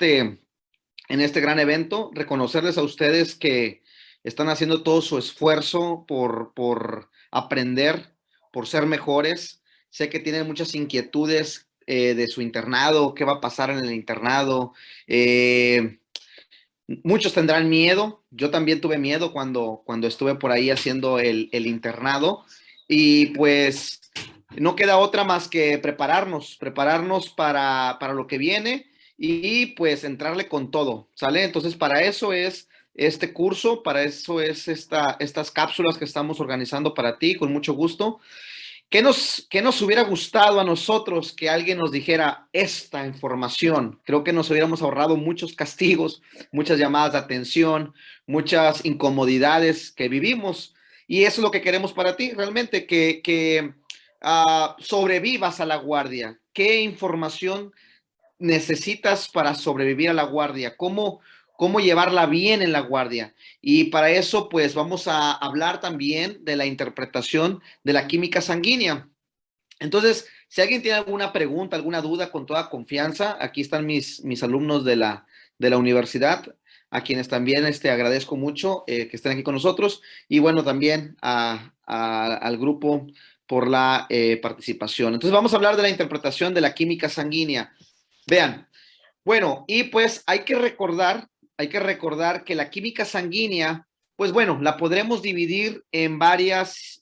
en este gran evento, reconocerles a ustedes que están haciendo todo su esfuerzo por aprender, por ser mejores. Sé que tienen muchas inquietudes de su internado, qué va a pasar en el internado. Muchos tendrán miedo. Yo también tuve miedo cuando estuve por ahí haciendo el internado. Y pues no queda otra más que prepararnos para lo que viene y pues entrarle con todo, ¿sale? Entonces para eso es este curso, para eso es estas cápsulas que estamos organizando para ti, con mucho gusto. ¿Qué nos hubiera gustado a nosotros que alguien nos dijera esta información? Creo que nos hubiéramos ahorrado muchos castigos, muchas llamadas de atención, muchas incomodidades que vivimos. Y eso es lo que queremos para ti, realmente, que sobrevivas a la guardia. ¿Qué información necesitas para sobrevivir a la guardia? ¿Cómo llevarla bien en la guardia? Y para eso, pues vamos a hablar también de la interpretación de la química sanguínea. Entonces, si alguien tiene alguna pregunta, alguna duda, con toda confianza, aquí están mis alumnos de la universidad, a quienes también agradezco mucho que estén aquí con nosotros, y bueno, también al grupo por la participación. Entonces, vamos a hablar de la interpretación de la química sanguínea. Vean, bueno, y pues hay que recordar que la química sanguínea, pues bueno, la podremos dividir en varias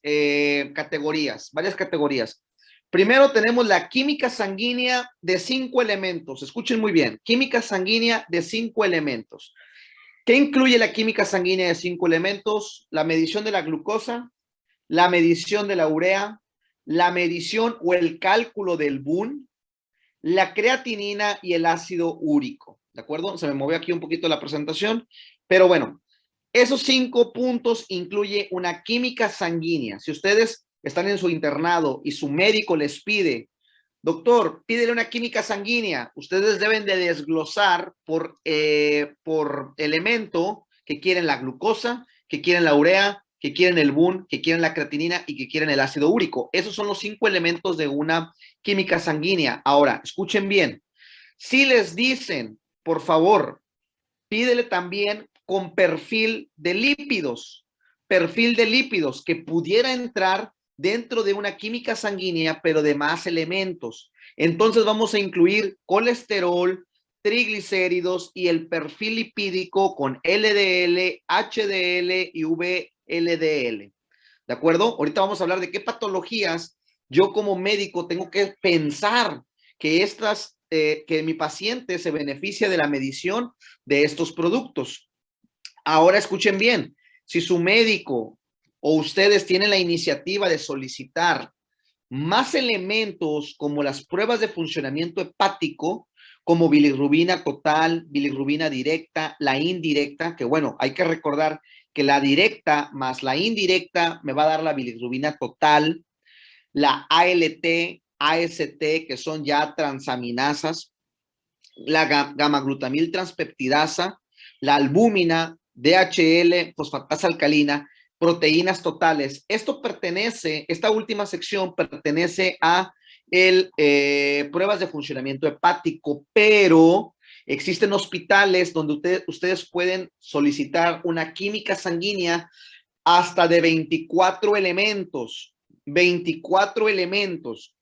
categorías. Primero tenemos la química sanguínea de 5 elementos. Escuchen muy bien, química sanguínea de 5 elementos. ¿Qué incluye la química sanguínea de 5 elementos? La medición de la glucosa, la medición de la urea, la medición o el cálculo del BUN, la creatinina y el ácido úrico. ¿De acuerdo? Se me movió aquí un poquito la presentación, pero bueno, esos 5 puntos incluye una química sanguínea. Si ustedes están en su internado y su médico les pide, doctor, pídele una química sanguínea, ustedes deben de desglosar por elemento que quieren la glucosa, que quieren la urea, que quieren el BUN, que quieren la creatinina y que quieren el ácido úrico. Esos son los 5 elementos de una química sanguínea. Ahora, escuchen bien. Si les dicen, por favor, pídele también con perfil de lípidos que pudiera entrar dentro de una química sanguínea, pero de más elementos. Entonces vamos a incluir colesterol, triglicéridos y el perfil lipídico con LDL, HDL y VLDL. ¿De acuerdo? Ahorita vamos a hablar de qué patologías yo como médico tengo que pensar que mi paciente se beneficia de la medición de estos productos. Ahora escuchen bien, si su médico o ustedes tienen la iniciativa de solicitar más elementos como las pruebas de funcionamiento hepático, como bilirrubina total, bilirrubina directa, la indirecta, que bueno, hay que recordar que la directa más la indirecta me va a dar la bilirrubina total, la ALT, AST, que son ya transaminasas, la gamma-glutamil transpeptidasa, la albúmina, DHL, fosfatasa alcalina, proteínas totales. Esta última sección pertenece a pruebas de funcionamiento hepático, pero existen hospitales donde ustedes pueden solicitar una química sanguínea hasta de 24 elementos. 24 elementos.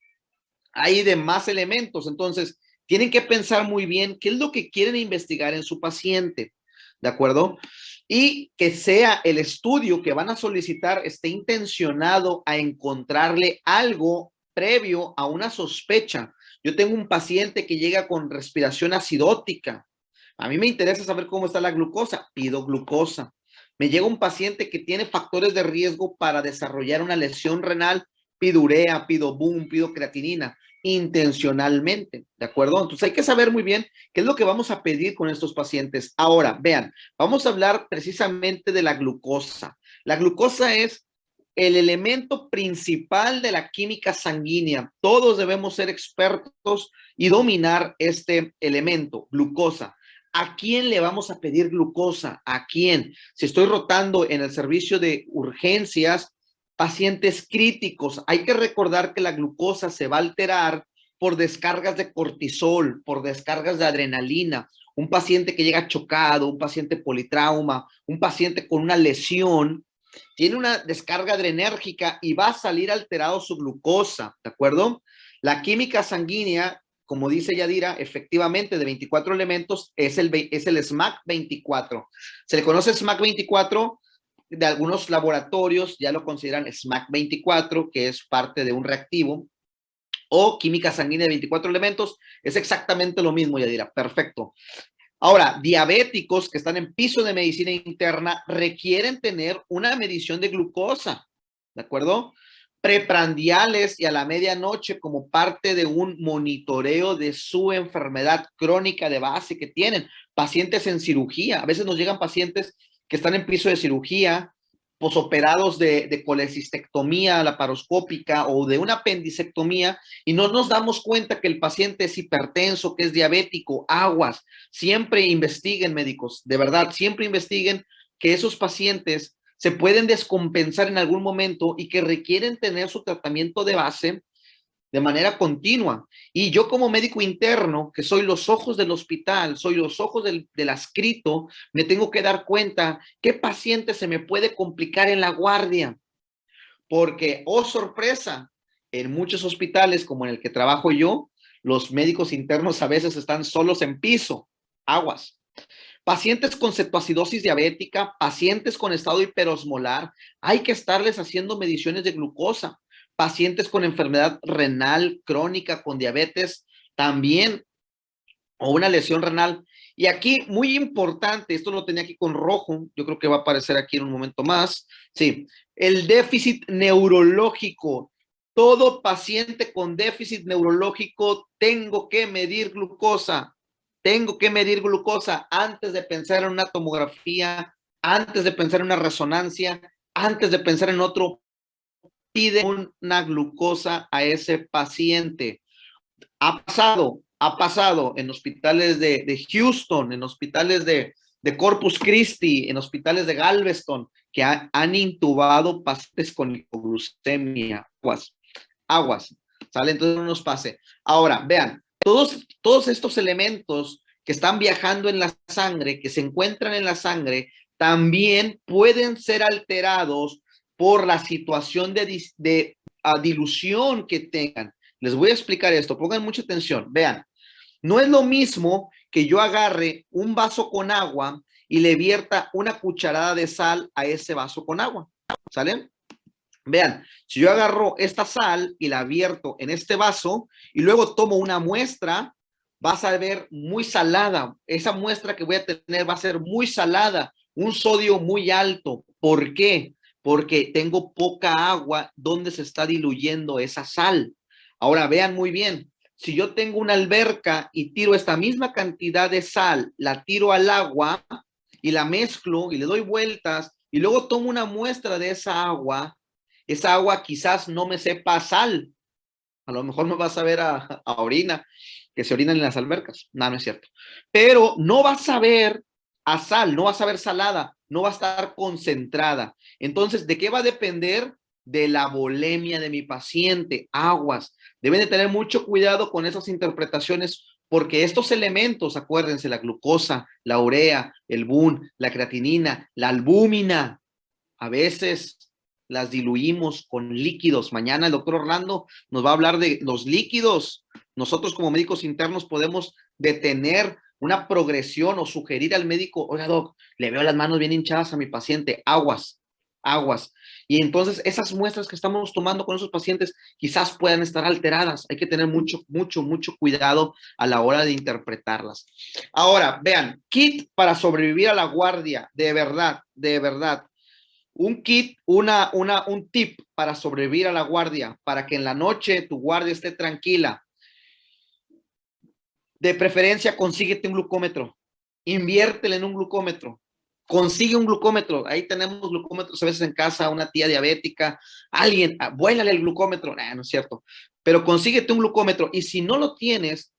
Hay de más elementos. Entonces, tienen que pensar muy bien qué es lo que quieren investigar en su paciente. ¿De acuerdo? Y que sea el estudio que van a solicitar esté intencionado a encontrarle algo previo a una sospecha. Yo tengo un paciente que llega con respiración acidótica. A mí me interesa saber cómo está la glucosa. Pido glucosa. Me llega un paciente que tiene factores de riesgo para desarrollar una lesión renal. Pido urea, pido BUN, pido creatinina intencionalmente, ¿de acuerdo? Entonces hay que saber muy bien qué es lo que vamos a pedir con estos pacientes. Ahora, vean, vamos a hablar precisamente de la glucosa. La glucosa es el elemento principal de la química sanguínea. Todos debemos ser expertos y dominar este elemento, glucosa. ¿A quién le vamos a pedir glucosa? ¿A quién? Si estoy rotando en el servicio de urgencias, pacientes críticos, hay que recordar que la glucosa se va a alterar por descargas de cortisol, por descargas de adrenalina un paciente que llega chocado, un paciente politrauma, un paciente con una lesión, tiene una descarga adrenérgica y va a salir alterado su glucosa, ¿de acuerdo? La química sanguínea, como dice Yadira, efectivamente de 24 elementos es el SMAC 24. Se le conoce SMAC 24, de algunos laboratorios ya lo consideran SMAC 24, que es parte de un reactivo, o química sanguínea de 24 elementos, es exactamente lo mismo, Yadira, perfecto. Ahora, diabéticos que están en piso de medicina interna requieren tener una medición de glucosa, ¿de acuerdo? Preprandiales y a la medianoche como parte de un monitoreo de su enfermedad crónica de base que tienen. Pacientes en cirugía, a veces nos llegan pacientes que están en piso de cirugía, posoperados de colecistectomía laparoscópica o de una apendicectomía y no nos damos cuenta que el paciente es hipertenso, que es diabético, aguas. Siempre investiguen, médicos, de verdad, siempre investiguen que esos pacientes se pueden descompensar en algún momento y que requieren tener su tratamiento de base de manera continua. Y yo como médico interno, que soy los ojos del hospital, soy los ojos del adscrito, me tengo que dar cuenta qué paciente se me puede complicar en la guardia. Porque, oh sorpresa, en muchos hospitales como en el que trabajo yo, los médicos internos a veces están solos en piso. Aguas. Pacientes con cetoacidosis diabética, pacientes con estado hiperosmolar, hay que estarles haciendo mediciones de glucosa. Pacientes con enfermedad renal crónica, con diabetes, también, o una lesión renal. Y aquí, muy importante, esto lo tenía aquí con rojo, yo creo que va a aparecer aquí en un momento más. Sí, el déficit neurológico. Todo paciente con déficit neurológico tengo que medir glucosa. Tengo que medir glucosa antes de pensar en una tomografía, antes de pensar en una resonancia, antes de pensar en otro. Pide una glucosa a ese paciente. Ha pasado en hospitales de Houston, en hospitales de Corpus Christi, en hospitales de Galveston, que han intubado pacientes con hipoglucemia. Aguas, ¿sale? Entonces no nos pase. Ahora, vean, todos estos elementos que están viajando en la sangre, que se encuentran en la sangre, también pueden ser alterados por la situación de dilución que tengan. Les voy a explicar esto, pongan mucha atención. Vean, no es lo mismo que yo agarre un vaso con agua y le vierta una cucharada de sal a ese vaso con agua. ¿Sale? Vean, si yo agarro esta sal y la vierto en este vaso y luego tomo una muestra, vas a ver muy salada. Esa muestra que voy a tener va a ser muy salada, un sodio muy alto. ¿Por qué? Porque tengo poca agua donde se está diluyendo esa sal. Ahora vean muy bien, si yo tengo una alberca y tiro esta misma cantidad de sal, la tiro al agua y la mezclo y le doy vueltas y luego tomo una muestra de esa agua quizás no me sepa sal. A lo mejor me vas a ver a orina, que se orinan en las albercas. No, no es cierto. Pero no vas a ver a sal, no vas a ver salada, no va a estar concentrada. Entonces, ¿de qué va a depender? De la volemia de mi paciente. Aguas. Deben de tener mucho cuidado con esas interpretaciones porque estos elementos, acuérdense, la glucosa, la urea, el BUN, la creatinina, la albúmina, a veces las diluimos con líquidos. Mañana el doctor Orlando nos va a hablar de los líquidos. Nosotros como médicos internos podemos detener una progresión o sugerir al médico, oiga doc, le veo las manos bien hinchadas a mi paciente, aguas, aguas. Y entonces esas muestras que estamos tomando con esos pacientes quizás puedan estar alteradas. Hay que tener mucho cuidado a la hora de interpretarlas. Ahora, vean, kit para sobrevivir a la guardia, de verdad, de verdad. Un kit, un tip para sobrevivir a la guardia, para que en la noche tu guardia esté tranquila. De preferencia, consíguete un glucómetro. Inviértele en un glucómetro. Consigue un glucómetro. Ahí tenemos glucómetros a veces en casa, una tía diabética, alguien, vuélale el glucómetro. No es cierto. Pero consíguete un glucómetro. Y si no lo tienes,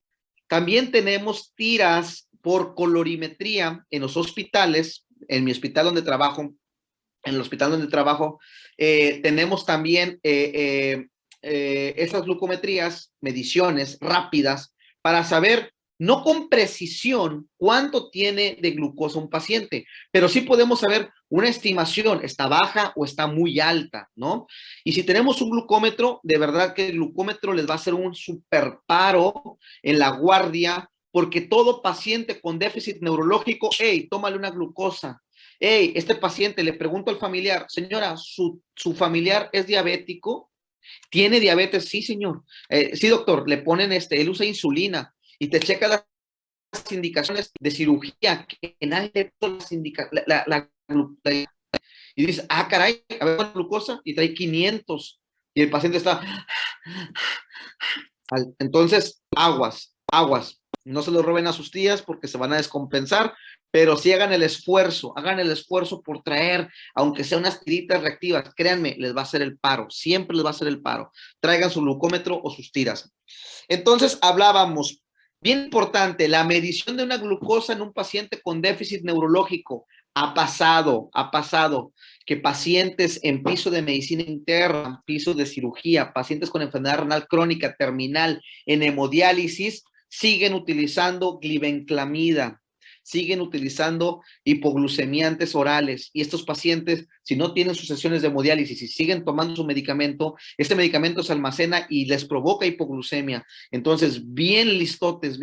también tenemos tiras por colorimetría en los hospitales. En mi hospital donde trabajo, en el hospital donde trabajo, tenemos también esas glucometrías, mediciones rápidas para saber no con precisión cuánto tiene de glucosa un paciente, pero sí podemos saber una estimación, está baja o está muy alta, ¿no? Y si tenemos un glucómetro, de verdad que el glucómetro les va a hacer un super paro en la guardia, porque todo paciente con déficit neurológico, hey, tómale una glucosa. Hey, este paciente, le pregunto al familiar, señora, ¿su familiar es diabético? ¿Tiene diabetes? Sí, señor. Sí, doctor, le ponen él usa insulina y te checa las indicaciones de cirugía que nadie le las indicaciones, y dices, ah, caray, a ver la glucosa y trae 500 y el paciente está, entonces, aguas, aguas. No se lo roben a sus tías porque se van a descompensar, pero sí hagan el esfuerzo por traer, aunque sea unas tiritas reactivas, créanme, les va a hacer el paro, siempre les va a hacer el paro. Traigan su glucómetro o sus tiras. Entonces, hablábamos, bien importante, la medición de una glucosa en un paciente con déficit neurológico. Ha pasado que pacientes en piso de medicina interna, piso de cirugía, pacientes con enfermedad renal crónica terminal, en hemodiálisis, siguen utilizando glibenclamida, siguen utilizando hipoglucemiantes orales y estos pacientes, si no tienen sus sesiones de hemodiálisis y siguen tomando su medicamento, este medicamento se almacena y les provoca hipoglucemia. Entonces, bien listotes,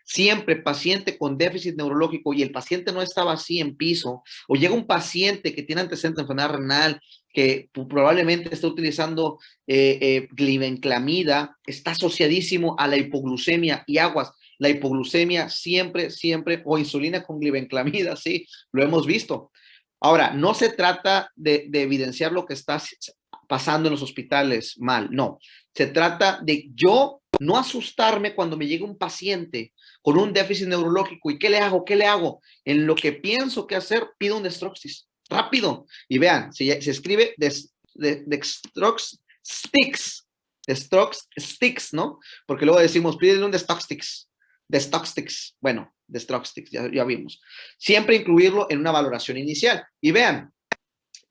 siempre paciente con déficit neurológico y el paciente no estaba así en piso, o llega un paciente que tiene antecedentes de enfermedad renal, que probablemente está utilizando glibenclamida, está asociadísimo a la hipoglucemia y aguas. La hipoglucemia siempre, o insulina con glibenclamida, sí, lo hemos visto. Ahora, no se trata de evidenciar lo que está pasando en los hospitales mal, no. Se trata de yo no asustarme cuando me llega un paciente con un déficit neurológico y ¿qué le hago? ¿Qué le hago? En lo que pienso que hacer, pido un Dextroxis, rápido. Y vean, se escribe Dextroxis, Dextroxis, ¿no? Porque luego decimos, pídele un Dextroxis. Bueno, Dextroxis, ya vimos. Siempre incluirlo en una valoración inicial. Y vean,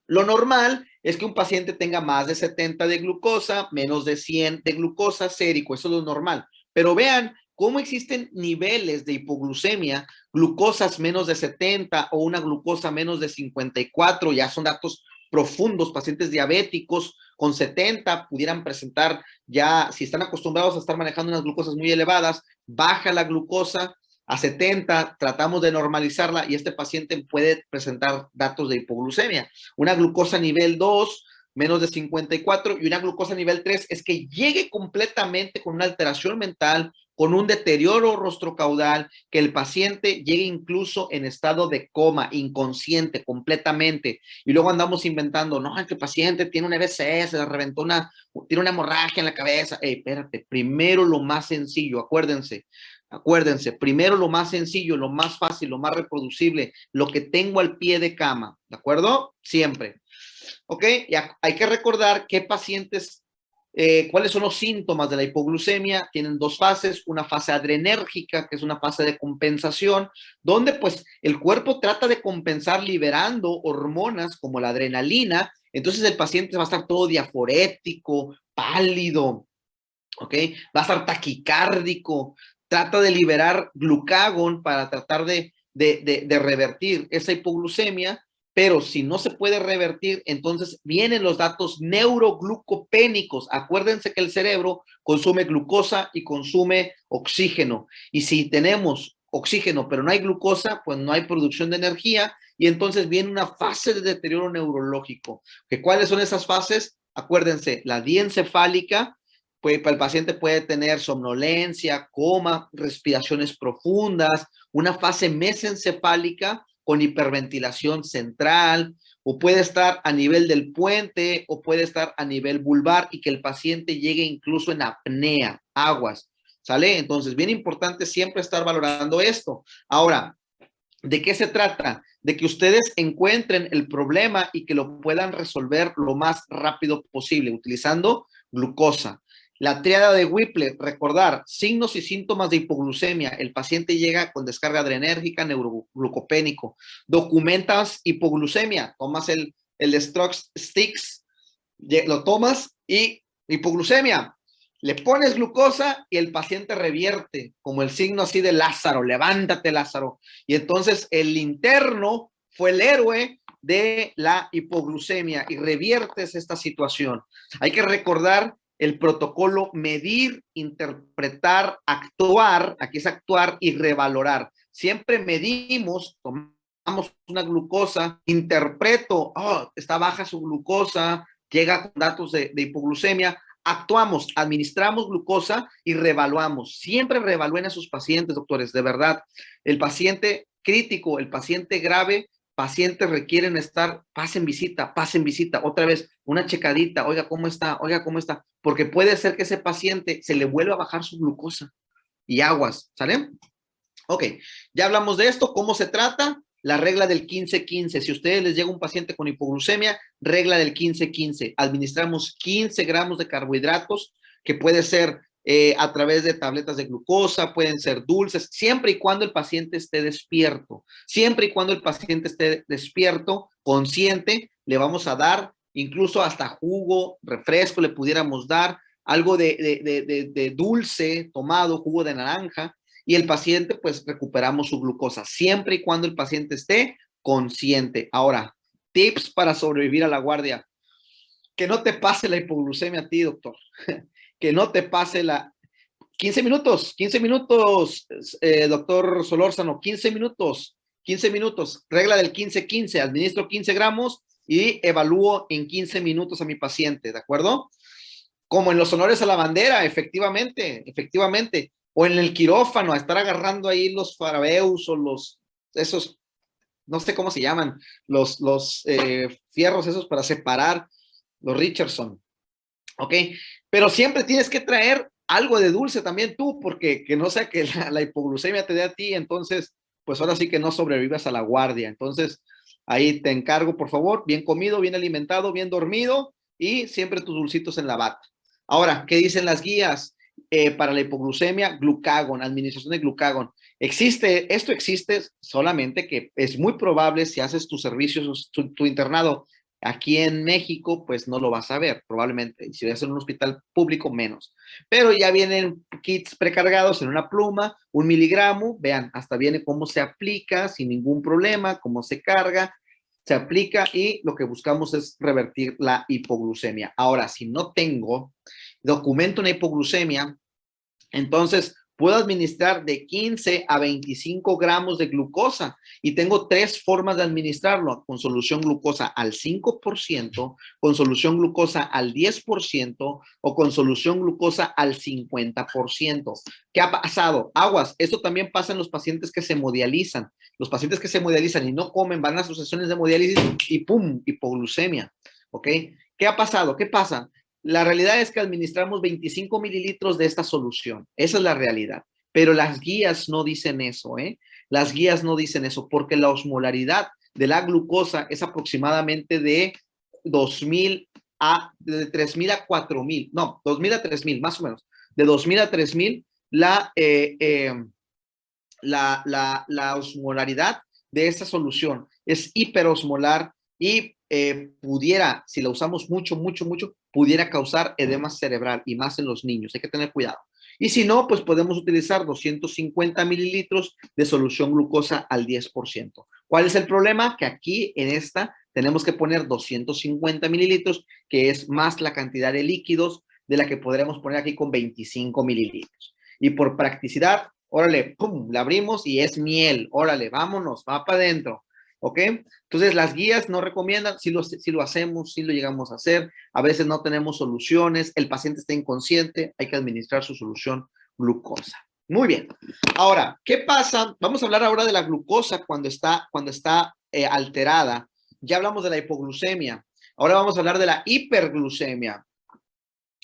lo normal es que un paciente tenga más de 70 de glucosa, menos de 100 de glucosa sérico, eso es lo normal. Pero vean cómo existen niveles de hipoglucemia, glucosas menos de 70 o una glucosa menos de 54, ya son datos profundos, pacientes diabéticos con 70 pudieran presentar ya, si están acostumbrados a estar manejando unas glucosas muy elevadas, baja la glucosa a 70, tratamos de normalizarla y este paciente puede presentar datos de hipoglucemia. Una glucosa nivel 2, menos de 54, y una glucosa nivel 3 es que llegue completamente con una alteración mental, con un deterioro rostrocaudal, que el paciente llegue incluso en estado de coma, inconsciente completamente, y luego andamos inventando, no, el paciente tiene un EBC, se le reventó tiene una hemorragia en la cabeza. Espérate, primero lo más sencillo, acuérdense, primero lo más sencillo, lo más fácil, lo más reproducible, lo que tengo al pie de cama, ¿de acuerdo? Siempre. ¿Ok? Y hay que recordar qué pacientes, cuáles son los síntomas de la hipoglucemia. Tienen dos fases, una fase adrenérgica, que es una fase de compensación, donde pues el cuerpo trata de compensar liberando hormonas como la adrenalina. Entonces el paciente va a estar todo diaforético, pálido, ¿ok? Va a estar taquicárdico, trata de liberar glucagón para tratar de revertir esa hipoglucemia, pero si no se puede revertir, entonces vienen los datos neuroglucopénicos. Acuérdense que el cerebro consume glucosa y consume oxígeno, y si tenemos oxígeno pero no hay glucosa, pues no hay producción de energía, y entonces viene una fase de deterioro neurológico. ¿Cuáles son esas fases? Acuérdense, la diencefálica, pues el paciente puede tener somnolencia, coma, respiraciones profundas, una fase mesencefálica con hiperventilación central, o puede estar a nivel del puente, o puede estar a nivel vulvar y que el paciente llegue incluso en apnea, aguas, ¿sale? Entonces, bien importante siempre estar valorando esto. Ahora, ¿de qué se trata? De que ustedes encuentren el problema y que lo puedan resolver lo más rápido posible utilizando glucosa. La tríada de Whipple, recordar, signos y síntomas de hipoglucemia. El paciente llega con descarga adrenérgica, neuroglucopénico. Documentas hipoglucemia. Tomas el Stroke Sticks, lo tomas y hipoglucemia. le pones glucosa y el paciente revierte, como el signo así de Lázaro, levántate Lázaro. Y entonces el interno fue el héroe de la hipoglucemia y reviertes esta situación. Hay que recordar el protocolo medir, interpretar, actuar, aquí es actuar y revalorar. Siempre medimos, tomamos una glucosa, interpreto, oh, está baja su glucosa, llega con datos de hipoglucemia, actuamos, administramos glucosa y revaluamos. Siempre revalúen a sus pacientes, doctores, de verdad. El paciente crítico, el paciente grave, pacientes requieren estar, pasen visita, otra vez, una checadita, oiga, ¿cómo está? Oiga, ¿cómo está? Porque puede ser que ese paciente se le vuelva a bajar su glucosa y aguas, ¿sale? Ok, ya hablamos de esto, ¿cómo se trata? La regla del 15-15. Si a ustedes les llega un paciente con hipoglucemia, regla del 15-15. Administramos 15 gramos de carbohidratos, que puede ser a través de tabletas de glucosa, pueden ser dulces, siempre y cuando el paciente esté despierto. Siempre y cuando el paciente esté despierto, consciente, le vamos a dar incluso hasta jugo, refresco, le pudiéramos dar algo de dulce tomado, jugo de naranja, y el paciente, pues recuperamos su glucosa, siempre y cuando el paciente esté consciente. Ahora, tips para sobrevivir a la guardia. Que no te pase la hipoglucemia a ti, doctor. Que no te pase la... 15 minutos, doctor Solórzano, 15 minutos, 15 minutos. Regla del 15-15, administro 15 gramos y evalúo en 15 minutos a mi paciente, ¿de acuerdo? Como en los honores a la bandera, efectivamente, efectivamente. O en el quirófano, a estar agarrando ahí los farabeus o esos, no sé cómo se llaman, los fierros esos para separar, los Richardson, ¿ok? Pero siempre tienes que traer algo de dulce también tú, porque que no sea que la hipoglucemia te dé a ti, entonces, pues ahora sí que no sobrevivas a la guardia. Entonces, ahí te encargo, por favor, bien comido, bien alimentado, bien dormido y siempre tus dulcitos en la bata. Ahora, ¿qué dicen las guías para la hipoglucemia? Glucagon, administración de glucagon. Esto existe solamente que es muy probable si haces tus servicios, tu internado aquí en México, pues no lo vas a ver, probablemente. Y si vas en un hospital público, menos. Pero ya vienen kits precargados en una pluma, 1 miligramo, vean, hasta viene cómo se aplica sin ningún problema, cómo se carga, se aplica y lo que buscamos es revertir la hipoglucemia. Ahora, si no tengo, documento una hipoglucemia, entonces puedo administrar de 15 a 25 gramos de glucosa y tengo 3 formas de administrarlo, con solución glucosa al 5%, con solución glucosa al 10% o con solución glucosa al 50%. ¿Qué ha pasado? Aguas, esto también pasa en los pacientes que se hemodializan. Los pacientes que se hemodializan y no comen, van a sus sesiones de hemodiálisis y ¡pum! Hipoglucemia, ¿ok? ¿Qué ha pasado? ¿Qué pasa? La realidad es que administramos 25 mililitros de esta solución. Esa es la realidad. Pero las guías no dicen eso, ¿eh? Las guías no dicen eso porque la osmolaridad de la glucosa es aproximadamente de 2000 de 3000 a 4000, no, 2000 a 3000, más o menos. De 2000 a 3000, la osmolaridad de esta solución es hiperosmolar y pudiera, si la usamos mucho, pudiera causar edema cerebral y más en los niños. Hay que tener cuidado. Y si no, pues podemos utilizar 250 mililitros de solución glucosa al 10%. ¿Cuál es el problema? Que aquí en esta tenemos que poner 250 mililitros, que es más la cantidad de líquidos de la que podremos poner aquí con 25 mililitros. Y por practicidad, órale, pum, la abrimos y es miel, órale, vámonos, va para adentro. ¿Ok? Entonces, las guías no recomiendan, si lo hacemos, si lo llegamos a hacer, a veces no tenemos soluciones, el paciente está inconsciente, hay que administrar su solución glucosa. Muy bien. Ahora, ¿qué pasa? Vamos a hablar ahora de la glucosa cuando está alterada. Ya hablamos de la hipoglucemia. Ahora vamos a hablar de la hiperglucemia.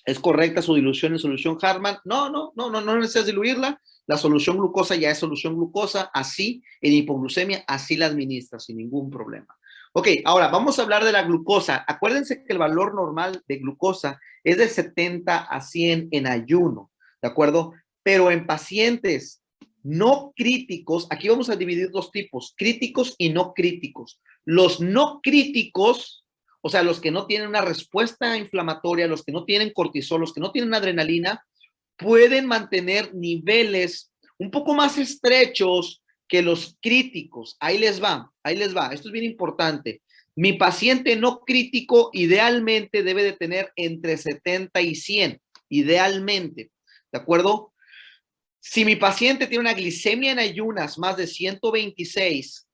¿Es correcta su dilución en solución Hartmann? No necesitas diluirla. La solución glucosa ya es solución glucosa, así en hipoglucemia, así la administra sin ningún problema. Ok, ahora vamos a hablar de la glucosa. Acuérdense que el valor normal de glucosa es de 70 a 100 en ayuno, ¿de acuerdo? Pero en pacientes no críticos, aquí vamos a dividir dos tipos, críticos y no críticos. Los no críticos, o sea, los que no tienen una respuesta inflamatoria, los que no tienen cortisol, los que no tienen adrenalina, pueden mantener niveles un poco más estrechos que los críticos. Ahí les va, ahí les va. Esto es bien importante. Mi paciente no crítico idealmente debe de tener entre 70 y 100, idealmente, ¿de acuerdo? Si mi paciente tiene una glicemia en ayunas más de 126,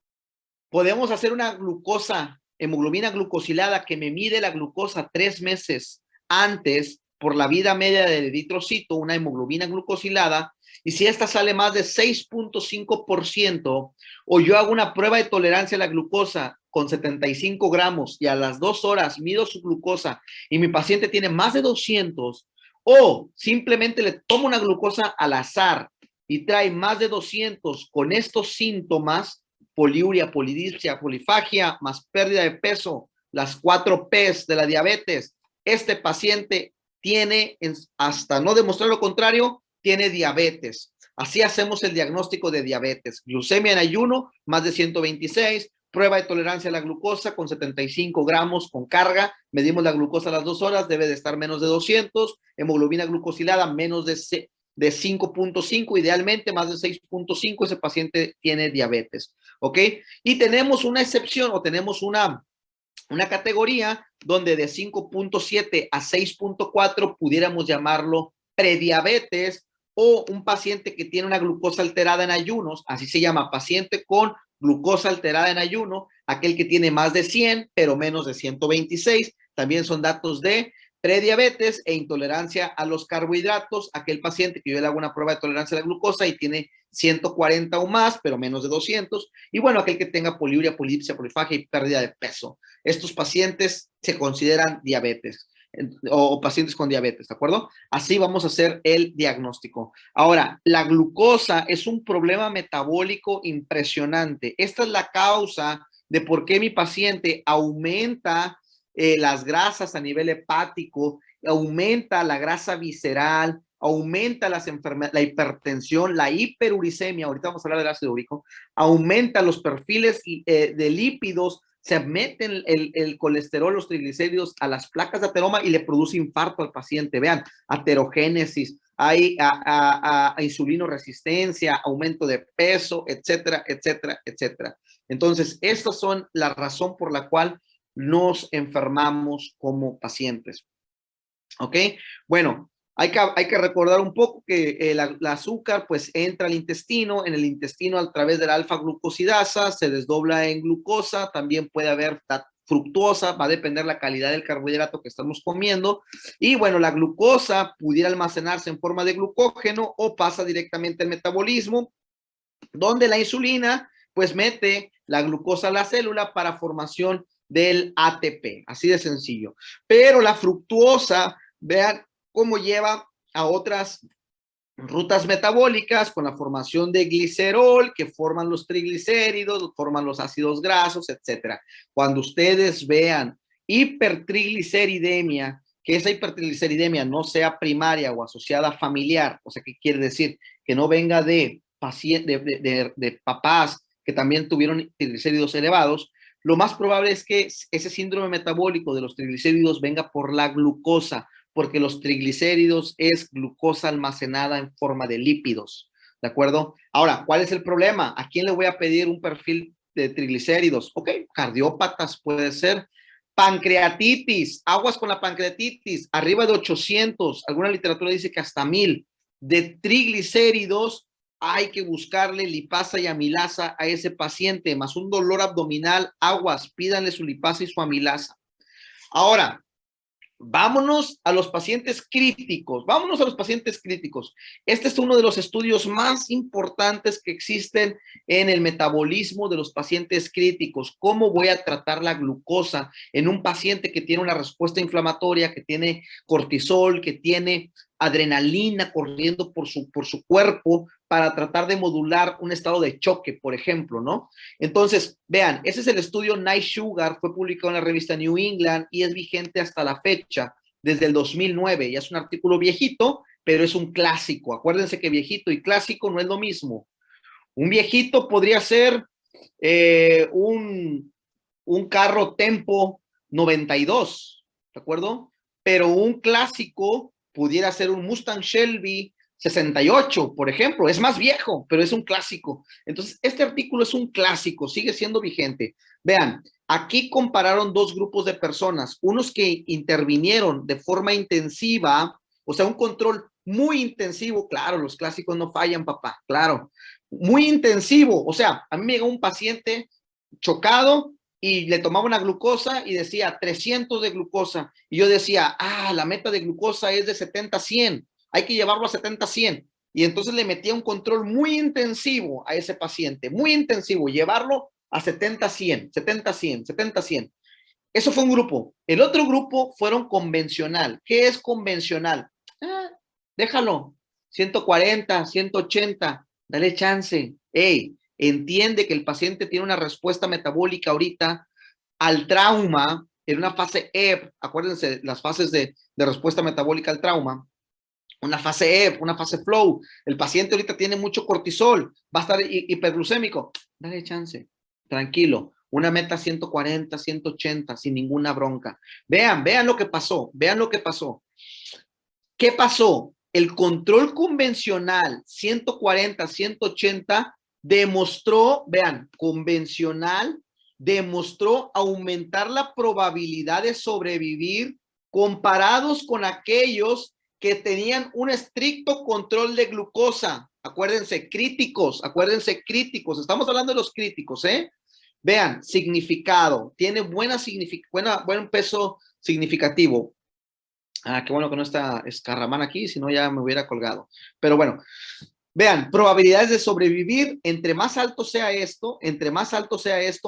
podemos hacer una glucosa, hemoglobina glucosilada que me mide la glucosa 3 meses antes por la vida media del eritrocito, una hemoglobina glucosilada, y si esta sale más de 6.5%, o yo hago una prueba de tolerancia a la glucosa con 75 gramos y a las 2 horas mido su glucosa y mi paciente tiene más de 200, o simplemente le tomo una glucosa al azar y trae más de 200 con estos síntomas, poliuria, polidipsia, polifagia, más pérdida de peso, las 4 P's de la diabetes, este paciente tiene, hasta no demostrar lo contrario, tiene diabetes. Así hacemos el diagnóstico de diabetes. Glucemia en ayuno, más de 126, prueba de tolerancia a la glucosa con 75 gramos con carga, medimos la glucosa a las 2 horas, debe de estar menos de 200, hemoglobina glucosilada menos de 5.5, idealmente más de 6.5, ese paciente tiene diabetes, ¿ok? Y tenemos una excepción o tenemos una categoría donde de 5.7 a 6.4 pudiéramos llamarlo prediabetes, o un paciente que tiene una glucosa alterada en ayunos, así se llama, paciente con glucosa alterada en ayuno, aquel que tiene más de 100 pero menos de 126, también son datos de prediabetes e intolerancia a los carbohidratos, aquel paciente que yo le hago una prueba de tolerancia a la glucosa y tiene 140 o más, pero menos de 200, y bueno, aquel que tenga poliuria, polipsia, polifagia y pérdida de peso. Estos pacientes se consideran diabetes o pacientes con diabetes, ¿de acuerdo? Así vamos a hacer el diagnóstico. Ahora, la glucosa es un problema metabólico impresionante. Esta es la causa de por qué mi paciente aumenta las grasas a nivel hepático, aumenta la grasa visceral, aumenta las enfermedades, la hipertensión, la hiperuricemia, ahorita vamos a hablar del ácido úrico, aumenta los perfiles de lípidos, se meten el colesterol, los triglicéridos a las placas de ateroma y le produce infarto al paciente. Vean, aterogénesis, hay a insulinoresistencia, aumento de peso, etcétera, etcétera, etcétera. Entonces, estas son la razón por la cual nos enfermamos como pacientes. ¿Ok? Bueno, hay que recordar un poco que el azúcar pues entra al intestino, en el intestino a través de la alfa-glucosidasa, se desdobla en glucosa, también puede haber fructuosa, va a depender la calidad del carbohidrato que estamos comiendo, y bueno, la glucosa pudiera almacenarse en forma de glucógeno o pasa directamente al metabolismo, donde la insulina pues mete la glucosa a la célula para formación del ATP, así de sencillo. Pero la fructuosa, vean cómo lleva a otras rutas metabólicas con la formación de glicerol que forman los triglicéridos, forman los ácidos grasos, etcétera. Cuando ustedes vean hipertrigliceridemia, que esa hipertrigliceridemia no sea primaria o asociada familiar, o sea, ¿qué quiere decir? Que no venga de papás que también tuvieron triglicéridos elevados, lo más probable es que ese síndrome metabólico de los triglicéridos venga por la glucosa, porque los triglicéridos es glucosa almacenada en forma de lípidos, ¿de acuerdo? Ahora, ¿cuál es el problema? ¿A quién le voy a pedir un perfil de triglicéridos? Ok, cardiópatas puede ser. Pancreatitis, aguas con la pancreatitis, arriba de 800, alguna literatura dice que hasta 1000 de triglicéridos, hay que buscarle lipasa y amilasa a ese paciente, más un dolor abdominal, aguas, pídanle su lipasa y su amilasa. Ahora, vámonos a los pacientes críticos, vámonos a los pacientes críticos. Este es uno de los estudios más importantes que existen en el metabolismo de los pacientes críticos. ¿Cómo voy a tratar la glucosa en un paciente que tiene una respuesta inflamatoria, que tiene cortisol, que tiene adrenalina corriendo por su cuerpo para tratar de modular un estado de choque, por ejemplo, ¿no? Entonces, vean, ese es el estudio Night Sugar, fue publicado en la revista New England y es vigente hasta la fecha, desde el 2009. Ya es un artículo viejito, pero es un clásico. Acuérdense que viejito y clásico no es lo mismo. Un viejito podría ser un carro Tempo 92, ¿de acuerdo? Pero un clásico pudiera ser un Mustang Shelby 68, por ejemplo, es más viejo, pero es un clásico. Entonces, este artículo es un clásico, sigue siendo vigente. Vean, aquí compararon dos grupos de personas, unos que intervinieron de forma intensiva, o sea, un control muy intensivo, claro, los clásicos no fallan, papá, claro, muy intensivo, o sea, a mí me llegó un paciente chocado y le tomaba una glucosa y decía 300 de glucosa, y yo decía, la meta de glucosa es de 70 a 100, hay que llevarlo a 70 a 100, y entonces le metía un control muy intensivo a ese paciente, muy intensivo, llevarlo a 70 a 100, 70 a 100, 70 a 100. Eso fue un grupo. El otro grupo fueron convencional. ¿Qué es convencional? Ah, déjalo, 140, 180, dale chance. Hey, entiende que el paciente tiene una respuesta metabólica ahorita al trauma en una fase EP, acuérdense las fases de respuesta metabólica al trauma, una fase EP, una fase flow. El paciente ahorita tiene mucho cortisol, va a estar hiperglucémico. Dale chance, tranquilo. Una meta 140, 180, sin ninguna bronca. Vean lo que pasó, vean lo que pasó. ¿Qué pasó? El control convencional 140, 180 demostró, vean, convencional demostró aumentar la probabilidad de sobrevivir comparados con aquellos que tenían un estricto control de glucosa. Acuérdense, críticos, estamos hablando de los críticos, ¿eh? Vean, significado, tiene buen peso significativo. Qué bueno que no está Escarramán aquí, si no ya me hubiera colgado. Pero bueno, vean, probabilidades de sobrevivir, entre más alto sea esto,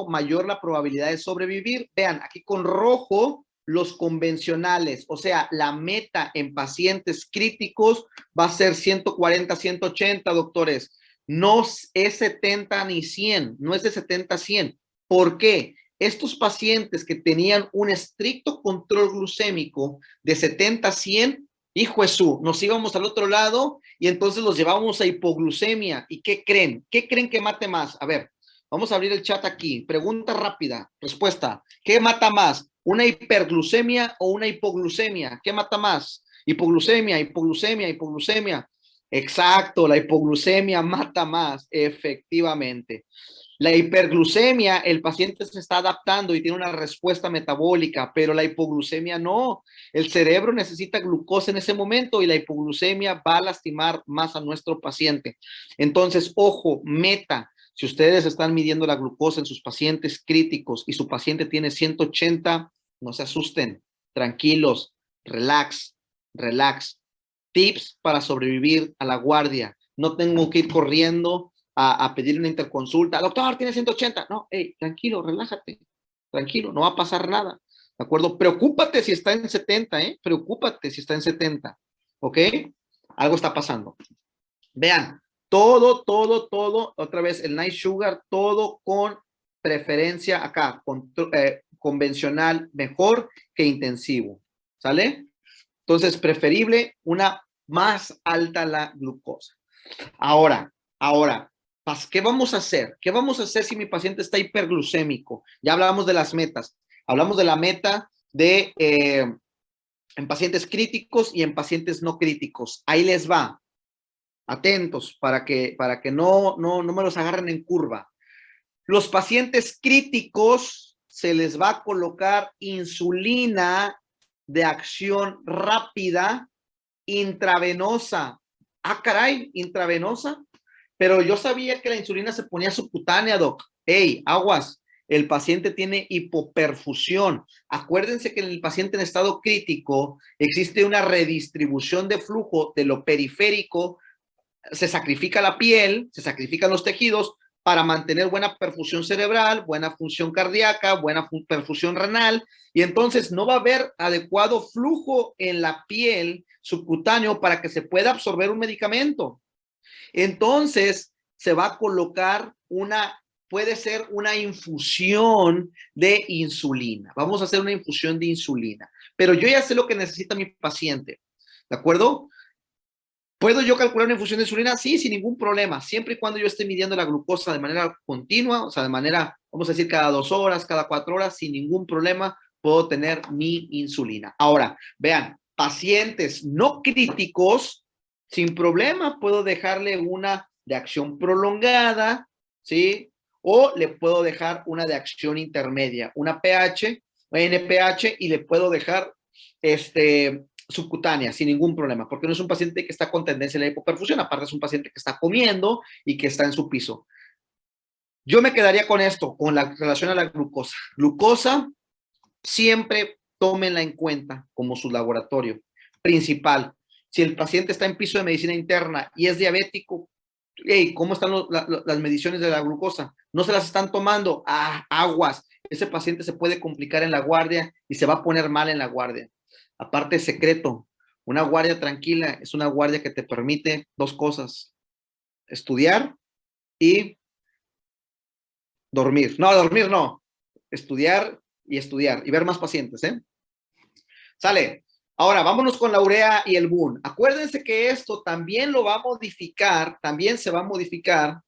mayor la probabilidad de sobrevivir. Vean, aquí con rojo, los convencionales, o sea, la meta en pacientes críticos va a ser 140, 180, doctores. No es 70 ni 100, no es de 70 a 100. ¿Por qué? Estos pacientes que tenían un estricto control glucémico de 70 a 100, hijo Jesús, nos íbamos al otro lado y entonces los llevábamos a hipoglucemia. ¿Y qué creen? ¿Qué creen que mate más? A ver, vamos a abrir el chat aquí. Pregunta rápida, respuesta. ¿Qué mata más? ¿Una hiperglucemia o una hipoglucemia? ¿Qué mata más? Hipoglucemia, hipoglucemia, hipoglucemia. Exacto, la hipoglucemia mata más, efectivamente. La hiperglucemia, el paciente se está adaptando y tiene una respuesta metabólica, pero la hipoglucemia no. El cerebro necesita glucosa en ese momento y la hipoglucemia va a lastimar más a nuestro paciente. Entonces, ojo, meta. Si ustedes están midiendo la glucosa en sus pacientes críticos y su paciente tiene 180, no se asusten, tranquilos, relax, relax. Tips para sobrevivir a la guardia. No tengo que ir corriendo a pedir una interconsulta. Doctor, tiene 180. No, hey, tranquilo, relájate. Tranquilo, no va a pasar nada. ¿De acuerdo? Preocúpate si está en 70, ¿eh? Preocúpate si está en 70. ¿Ok? Algo está pasando. Vean, todo, otra vez el nice sugar, todo con preferencia acá, convencional mejor que intensivo. ¿Sale? Entonces, preferible una más alta la glucosa. Ahora, ¿qué vamos a hacer? ¿Qué vamos a hacer si mi paciente está hiperglucémico? Ya hablamos de las metas. Hablamos de la meta en pacientes críticos y en pacientes no críticos. Ahí les va. Atentos para que no me los agarren en curva. Los pacientes críticos se les va a colocar insulina de acción rápida intravenosa. Caray, intravenosa. Pero yo sabía que la insulina se ponía subcutánea, doc. Hey, aguas, el paciente tiene hipoperfusión. Acuérdense que en el paciente en estado crítico existe una redistribución de flujo de lo periférico, se sacrifica la piel, se sacrifican los tejidos para mantener buena perfusión cerebral, buena función cardíaca, buena perfusión renal, y entonces no va a haber adecuado flujo en la piel subcutáneo para que se pueda absorber un medicamento. Entonces se va a colocar puede ser una infusión de insulina. Vamos a hacer una infusión de insulina, pero yo ya sé lo que necesita mi paciente, ¿de acuerdo? ¿Puedo yo calcular una infusión de insulina? Sí, sin ningún problema, siempre y cuando yo esté midiendo la glucosa de manera continua, o sea, de manera, vamos a decir, cada 2 horas, cada 4 horas, sin ningún problema, puedo tener mi insulina. Ahora, vean, pacientes no críticos, sin problema puedo dejarle una de acción prolongada, ¿sí? O le puedo dejar una de acción intermedia, una pH, NPH, y le puedo dejar subcutánea sin ningún problema, porque no es un paciente que está con tendencia a la hipoperfusión, aparte es un paciente que está comiendo y que está en su piso. Yo me quedaría con esto, con la relación a la glucosa. Glucosa, siempre tómenla en cuenta como su laboratorio principal. Si el paciente está en piso de medicina interna y es diabético, hey, ¿cómo están las mediciones de la glucosa? No se las están tomando. Aguas. Ese paciente se puede complicar en la guardia y se va a poner mal en la guardia. Aparte, secreto, una guardia tranquila es una guardia que te permite dos cosas: estudiar y dormir. No, dormir no. Estudiar y ver más pacientes, ¿eh? Sale. Ahora, vámonos con la urea y el BUN. Acuérdense que esto también lo va a modificar, también se va a modificar.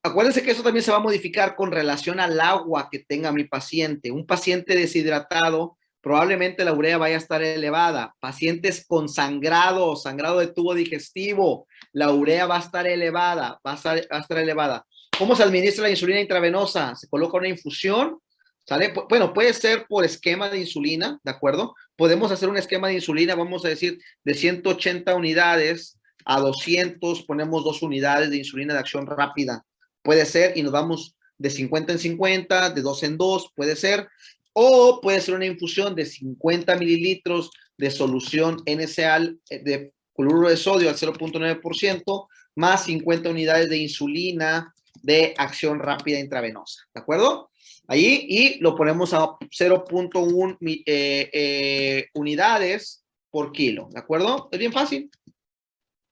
Acuérdense que eso también se va a modificar con relación al agua que tenga mi paciente. Un paciente deshidratado, probablemente la urea vaya a estar elevada. Pacientes con sangrado, sangrado de tubo digestivo, la urea va a estar elevada, va a estar elevada. ¿Cómo se administra la insulina intravenosa? Se coloca una infusión, ¿sale? Bueno, puede ser por esquema de insulina, ¿de acuerdo? Podemos hacer un esquema de insulina, vamos a decir, de 180 unidades a 200, ponemos 2 unidades de insulina de acción rápida. Puede ser, y nos vamos de 50 en 50, de 2 en 2, puede ser. O puede ser una infusión de 50 mililitros de solución NSAID de cloruro de sodio al 0.9%, más 50 unidades de insulina de acción rápida intravenosa. ¿De acuerdo? Ahí, y lo ponemos a 0.1 unidades por kilo. ¿De acuerdo? Es bien fácil.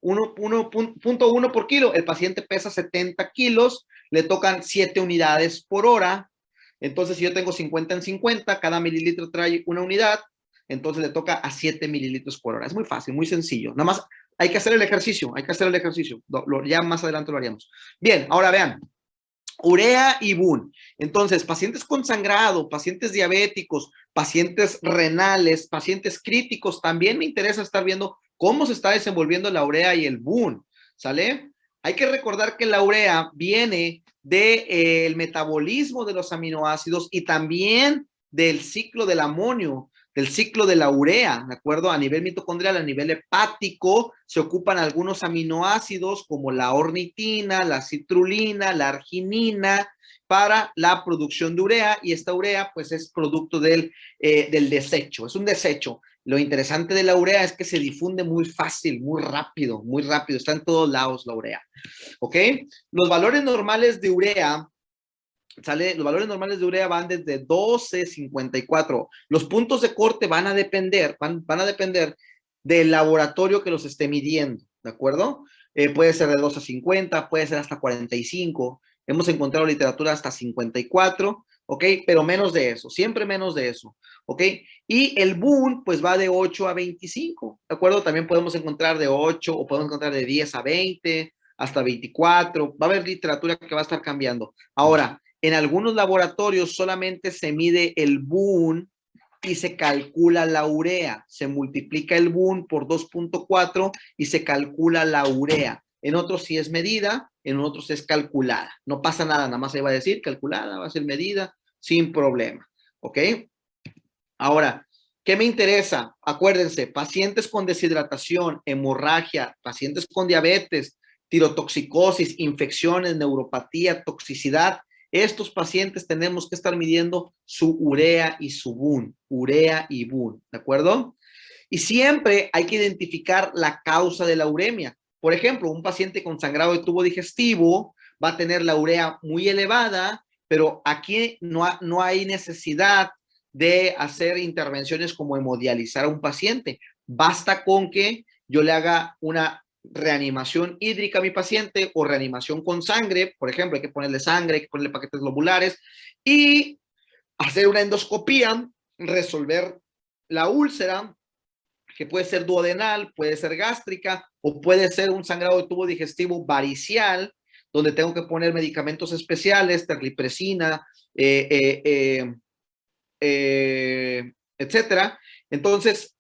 1.1 por kilo. El paciente pesa 70 kilos, le tocan 7 unidades por hora. Entonces, si yo tengo 50 en 50, cada mililitro trae una unidad, entonces le toca a 7 mililitros por hora. Es muy fácil, muy sencillo. Nada más hay que hacer el ejercicio, hay que hacer el ejercicio. Ya más adelante lo haríamos. Bien, ahora vean. Urea y BUN. Entonces, pacientes con sangrado, pacientes diabéticos, pacientes renales, pacientes críticos, también me interesa estar viendo cómo se está desenvolviendo la urea y el BUN, ¿sale? Hay que recordar que la urea viene del metabolismo de los aminoácidos y también del ciclo del amonio, del ciclo de la urea, ¿de acuerdo? A nivel mitocondrial, a nivel hepático, se ocupan algunos aminoácidos como la ornitina, la citrulina, la arginina, para la producción de urea, y esta urea pues es producto del desecho, es un desecho. Lo interesante de la urea es que se difunde muy fácil, muy rápido, está en todos lados la urea, ¿ok? Los valores normales de urea, ¿sale? Los valores normales de urea van desde 12,54. Los puntos de corte van a depender, van a depender del laboratorio que los esté midiendo, ¿de acuerdo? Puede ser de 2 a 50, puede ser hasta 45. Hemos encontrado literatura hasta 54, ¿ok? Pero menos de eso, siempre menos de eso, ¿ok? Y el BUN, pues va de 8 a 25, ¿de acuerdo? También podemos encontrar de 8 o podemos encontrar de 10 a 20, hasta 24. Va a haber literatura que va a estar cambiando. Ahora, en algunos laboratorios solamente se mide el BUN y se calcula la urea. Se multiplica el BUN por 2.4 y se calcula la urea. En otros sí es medida, en otros es calculada. No pasa nada, nada más se va a decir calculada, va a ser medida, sin problema. ¿Ok? Ahora, ¿qué me interesa? Acuérdense, pacientes con deshidratación, hemorragia, pacientes con diabetes, tirotoxicosis, infecciones, neuropatía, toxicidad. Estos pacientes tenemos que estar midiendo su urea y su BUN, urea y BUN, ¿de acuerdo? Y siempre hay que identificar la causa de la uremia. Por ejemplo, un paciente con sangrado de tubo digestivo va a tener la urea muy elevada, pero aquí no hay necesidad de hacer intervenciones como hemodializar a un paciente. Basta con que yo le haga una reanimación hídrica a mi paciente o reanimación con sangre, por ejemplo, hay que ponerle sangre, hay que ponerle paquetes globulares y hacer una endoscopía, resolver la úlcera, que puede ser duodenal, puede ser gástrica o puede ser un sangrado de tubo digestivo varicial, donde tengo que poner medicamentos especiales, terlipresina, etcétera. Entonces,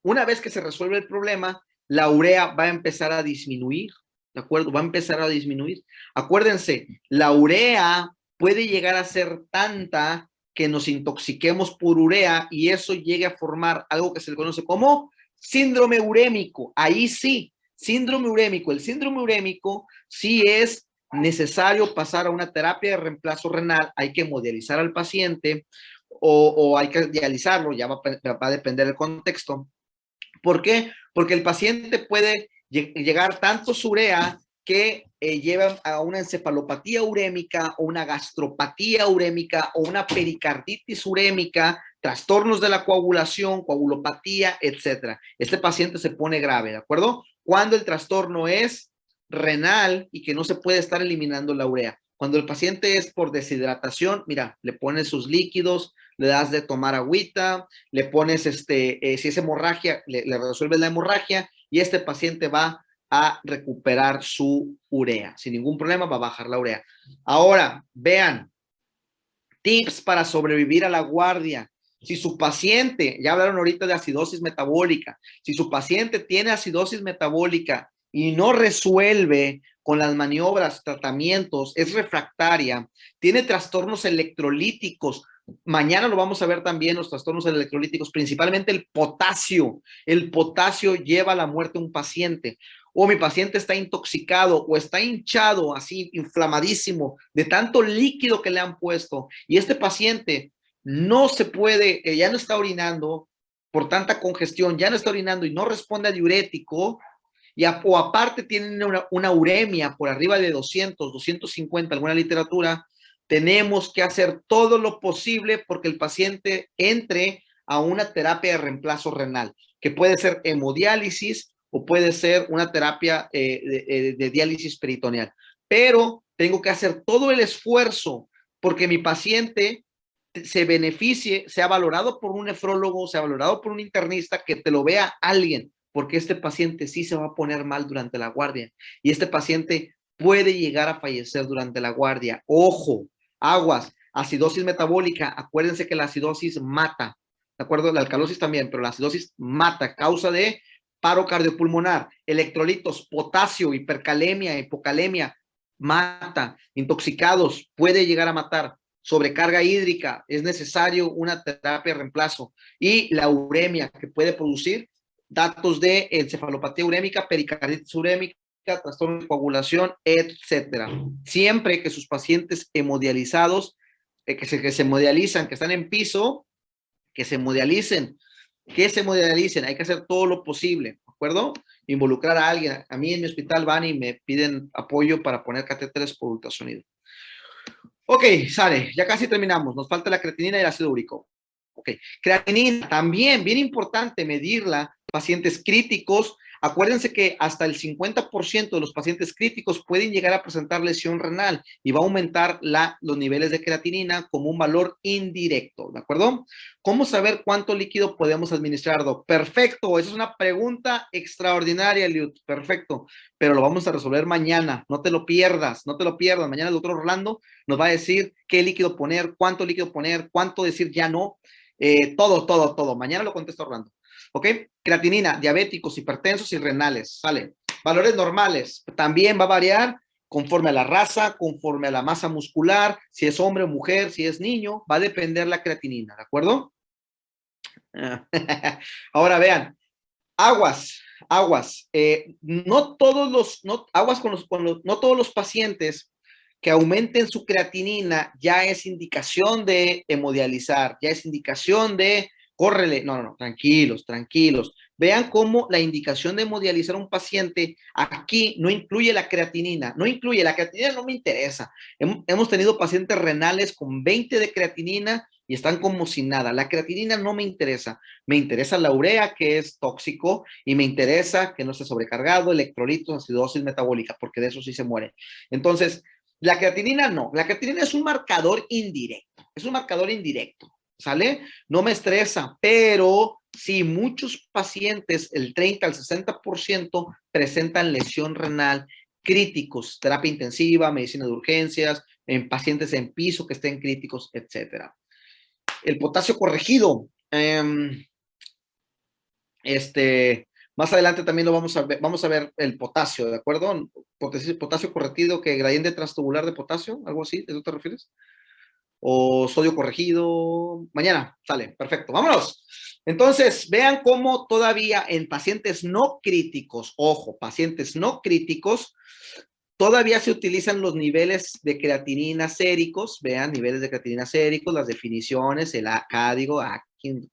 Una vez que se resuelve el problema, la urea va a empezar a disminuir, ¿de acuerdo? Va a empezar a disminuir. Acuérdense, la urea puede llegar a ser tanta que nos intoxiquemos por urea y eso llegue a formar algo que se le conoce como síndrome urémico. Ahí sí, síndrome urémico. El síndrome urémico sí es necesario pasar a una terapia de reemplazo renal, hay que hemodializar al paciente o hay que dializarlo, ya va a depender del contexto. ¿Por qué? Porque el paciente puede llegar tanto su urea que lleva a una encefalopatía urémica o una gastropatía urémica o una pericarditis urémica, trastornos de la coagulación, coagulopatía, etcétera. Este paciente se pone grave, ¿de acuerdo? Cuando el trastorno es renal y que no se puede estar eliminando la urea. Cuando el paciente es por deshidratación, mira, le pones sus líquidos, le das de tomar agüita, le pones, si es hemorragia, le resuelves la hemorragia y este paciente va a recuperar su urea. Sin ningún problema va a bajar la urea. Ahora, vean, tips para sobrevivir a la guardia. Si su paciente, ya hablaron ahorita de acidosis metabólica, si su paciente tiene acidosis metabólica y no resuelve con las maniobras, tratamientos, es refractaria, tiene trastornos electrolíticos, mañana lo vamos a ver también, los trastornos electrolíticos, principalmente el potasio. El potasio lleva a la muerte a un paciente. O mi paciente está intoxicado o está hinchado, así inflamadísimo, de tanto líquido que le han puesto. Y este paciente no se puede, ya no está orinando por tanta congestión, ya no está orinando y no responde a diurético, o aparte tienen una uremia por arriba de 200, 250, alguna literatura, tenemos que hacer todo lo posible porque el paciente entre a una terapia de reemplazo renal, que puede ser hemodiálisis o puede ser una terapia de diálisis peritoneal. Pero tengo que hacer todo el esfuerzo porque mi paciente se beneficie, sea valorado por un nefrólogo, sea valorado por un internista, que te lo vea alguien, porque este paciente sí se va a poner mal durante la guardia y este paciente puede llegar a fallecer durante la guardia. Ojo, aguas, acidosis metabólica, acuérdense que la acidosis mata, ¿de acuerdo? La alcalosis también, pero la acidosis mata, causa de paro cardiopulmonar, electrolitos, potasio, hipercalemia, hipocalemia, mata, intoxicados, puede llegar a matar, sobrecarga hídrica, es necesario una terapia de reemplazo y la uremia que puede producir datos de encefalopatía urémica, pericarditis urémica, trastorno de coagulación, etcétera. Siempre que sus pacientes hemodializados, que se hemodializan, que están en piso, que se hemodialicen, hay que hacer todo lo posible, ¿de acuerdo? Involucrar a alguien. A mí en mi hospital van y me piden apoyo para poner catéteres por ultrasonido. Ok, sale, ya casi terminamos. Nos falta la creatinina y el ácido úrico. Ok, creatinina, también bien importante medirla. Pacientes críticos, acuérdense que hasta el 50% de los pacientes críticos pueden llegar a presentar lesión renal y va a aumentar los niveles de creatinina como un valor indirecto, ¿de acuerdo? ¿Cómo saber cuánto líquido podemos administrar, Doc? Perfecto, esa es una pregunta extraordinaria, Liut, perfecto, pero lo vamos a resolver mañana, no te lo pierdas, no te lo pierdas. Mañana el doctor Orlando nos va a decir qué líquido poner, cuánto decir ya no, todo. Mañana lo contesta Orlando. ¿Ok? Creatinina, diabéticos, hipertensos y renales. Sale. Valores normales. También va a variar conforme a la raza, conforme a la masa muscular, si es hombre o mujer, si es niño, va a depender la creatinina, ¿de acuerdo? Ahora vean, aguas. No todos los, no, aguas no todos los pacientes que aumenten su creatinina ya es indicación de hemodializar, ya es indicación de córrele. No, tranquilos. Vean cómo la indicación de hemodializar a un paciente aquí no incluye la creatinina, la creatinina no me interesa. Hemos tenido pacientes renales con 20 de creatinina y están como sin nada. La creatinina no me interesa. Me interesa la urea, que es tóxico, y me interesa que no esté sobrecargado, electrolitos, acidosis metabólica, porque de eso sí se muere. Entonces, la creatinina no, la creatinina es un marcador indirecto, ¿sale? No me estresa, pero sí, muchos pacientes, el 30 al 60% presentan lesión renal, críticos, terapia intensiva, medicina de urgencias, en pacientes en piso que estén críticos, etcétera. El potasio corregido, Más adelante también lo vamos a ver el potasio, ¿de acuerdo? Potasio corregido, que gradiente transtubular de potasio, algo así, ¿eso te refieres? O sodio corregido. Mañana sale, perfecto, vámonos. Entonces, vean cómo todavía en pacientes no críticos, ojo, pacientes no críticos, todavía se utilizan los niveles de creatinina séricos, vean, niveles de creatinina séricos, las definiciones, el código, aquí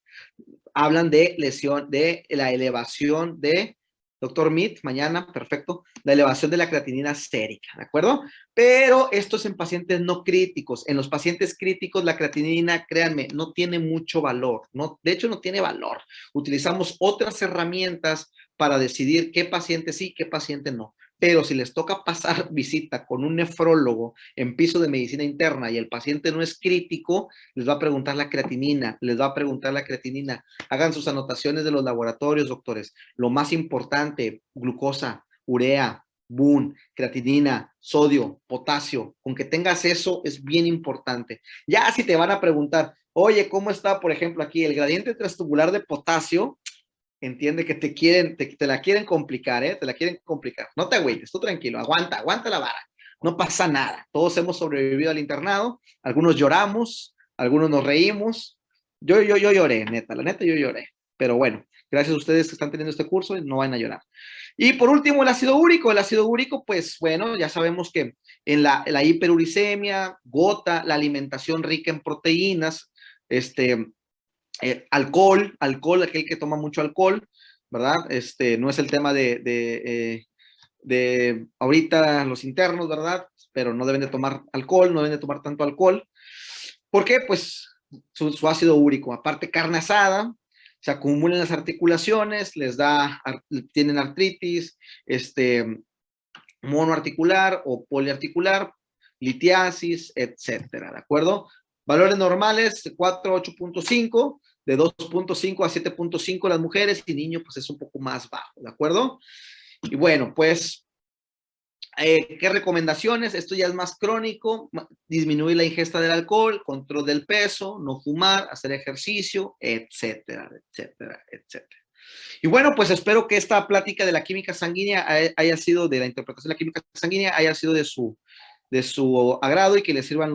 hablan de lesión, de la elevación de, doctor Mead, mañana, perfecto, la elevación de la creatinina sérica, ¿de acuerdo? Pero esto es en pacientes no críticos. En los pacientes críticos, la creatinina, créanme, no tiene mucho valor. No, de hecho, no tiene valor. Utilizamos otras herramientas para decidir qué paciente sí, qué paciente no. Pero si les toca pasar visita con un nefrólogo en piso de medicina interna y el paciente no es crítico, les va a preguntar la creatinina, les va a preguntar la creatinina. Hagan sus anotaciones de los laboratorios, doctores. Lo más importante, glucosa, urea, BUN, creatinina, sodio, potasio. Con que tengas eso es bien importante. Ya si te van a preguntar, oye, ¿cómo está, por ejemplo, aquí el gradiente transtubular de potasio? Entiende que te la quieren complicar, ¿eh? Te la quieren complicar. No te agüites, tú tranquilo, aguanta la vara. No pasa nada. Todos hemos sobrevivido al internado. Algunos lloramos, algunos nos reímos. Yo lloré, neta, la neta yo lloré. Pero bueno, gracias a ustedes que están teniendo este curso, no van a llorar. Y por último, el ácido úrico. El ácido úrico, pues bueno, ya sabemos que en la hiperuricemia, gota, la alimentación rica en proteínas, alcohol, aquel que toma mucho alcohol, ¿verdad? No es el tema de ahorita los internos, ¿verdad? Pero no deben de tomar alcohol, no deben de tomar tanto alcohol. ¿Por qué? Pues su ácido úrico, aparte carne asada, se acumulan las articulaciones, tienen artritis, monoarticular o poliarticular, litiasis, etcétera, ¿de acuerdo? Valores normales, 4 a 8.5, de 2.5 a 7.5 las mujeres, y niño pues es un poco más bajo, ¿de acuerdo? Y bueno, pues, ¿qué recomendaciones? Esto ya es más crónico, disminuir la ingesta del alcohol, control del peso, no fumar, hacer ejercicio, etcétera, etcétera, etcétera. Y bueno, pues espero que esta plática de la química sanguínea haya sido, de la interpretación de la química sanguínea, haya sido de su agrado y que les sirvan